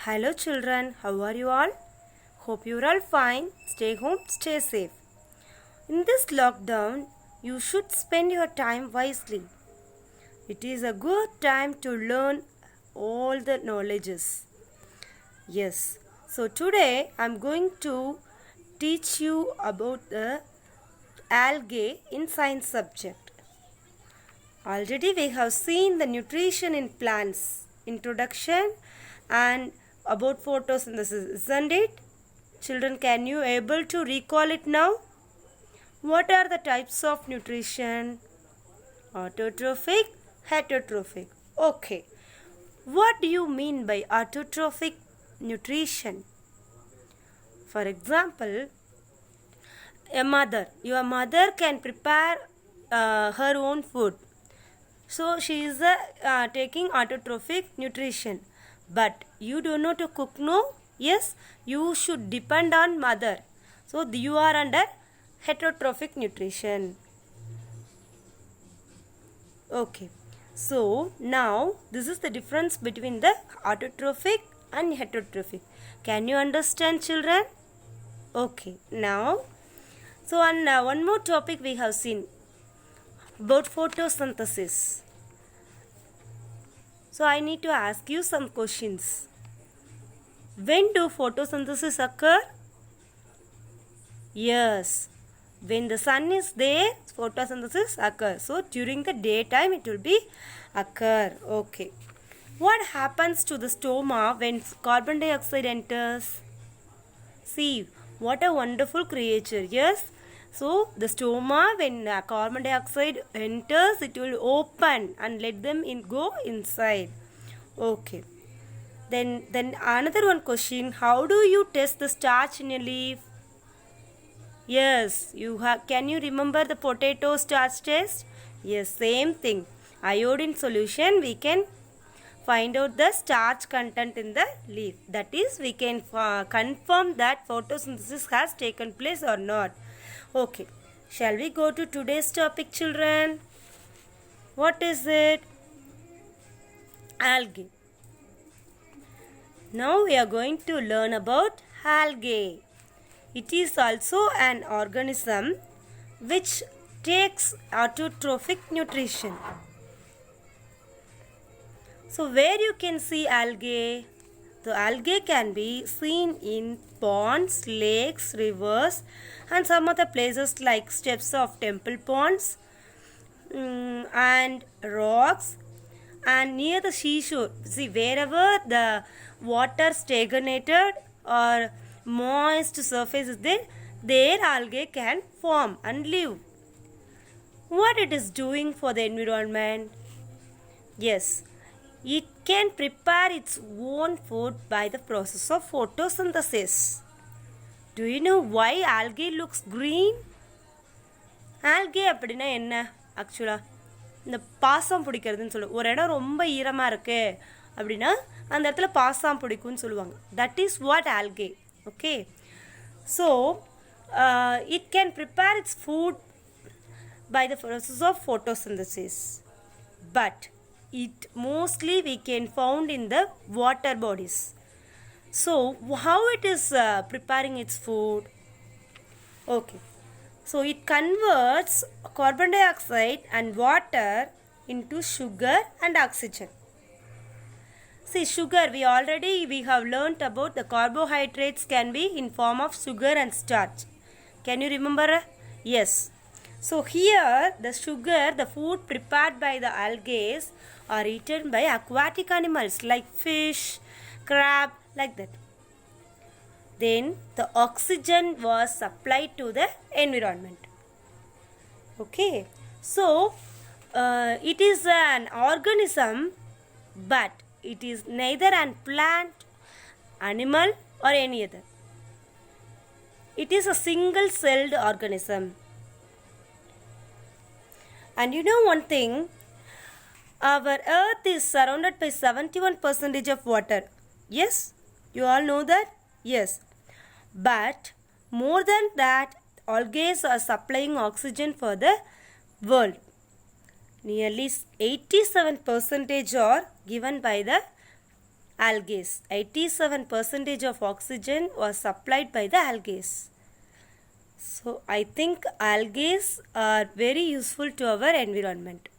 Hello children, how are you all? Hope you are all fine. Stay home, stay safe. In this lockdown, you should spend your time wisely. It is a good time to learn all the knowledges. Yes, so today I am going to teach you about the algae in science subject. Already we have seen the nutrition in plants, introduction and about photosynthesis, isn't it? Children, can you able to recall it now? What are the types of nutrition? Autotrophic, heterotrophic. Okay. What do you mean by autotrophic nutrition? For example, your mother can prepare her own food. So she is taking autotrophic nutrition. But you don't know to cook, no? Yes, you should depend on mother. So you are under heterotrophic nutrition. Okay. So now this is the difference between the autotrophic and heterotrophic. Can you understand, children? Okay. Now, so on one more topic we have seen about photosynthesis. So I need to ask you some questions. When do photosynthesis occur? Yes, when the sun is there, photosynthesis occurs. So during the daytime it will be occur. Okay. What happens to the stoma when carbon dioxide enters? See, what a wonderful creature. Yes. So the stoma, when carbon dioxide enters, it will open and let them go inside. Okay. Then another one question. How do you test the starch in a leaf? Yes, can you remember the potato starch test? Yes, same thing. Iodine solution, we can find out the starch content in the leaf. That is, we can confirm that photosynthesis has taken place or not. Okay, shall we go to today's topic, children? What is it? Algae. Now we are going to learn about algae. It is also an organism which takes autotrophic nutrition. So where you can see algae? The algae can be seen in ponds, lakes, rivers and some other places like steps of temple ponds and rocks and near the seashore. See, wherever the water stagnated or moist surface is there algae can form and live. What it is doing for the environment? Yes, it can prepare its own food by the process of photosynthesis. Do you know why algae looks green? Algae அப்படினா என்ன ஆக்சுவலா? இந்த பாசம் பிடிக்கிறதுன்னு சொல்லுவோம். ஒரு இடம் ரொம்ப ஈரமாக இருக்கு அப்படின்னா அந்த இடத்துல பாசம் பிடிக்கும்னு சொல்லுவாங்க. That is what algae. Okay. So, it can prepare its food by the process of photosynthesis. But it mostly we can found in the water bodies. So how it is preparing its food? Okay, so it converts carbon dioxide and water into sugar and oxygen. See, sugar, we have learnt about the carbohydrates can be in form of sugar and starch. Can you remember? Yes. So here the sugar, the food prepared by the algae are eaten by aquatic animals like fish, crab, like that. Then the oxygen was supplied to the environment. Okay. So it is an organism, but it is neither an plant, animal or any other. It is a single-celled organism. And you know one thing, our earth is surrounded by 71% of water. Yes, you all know that? Yes. But more than that, algae are supplying oxygen for the world. Nearly 87% are given by the Algae. 87% of oxygen was supplied by the algae. So I think algae are very useful to our environment.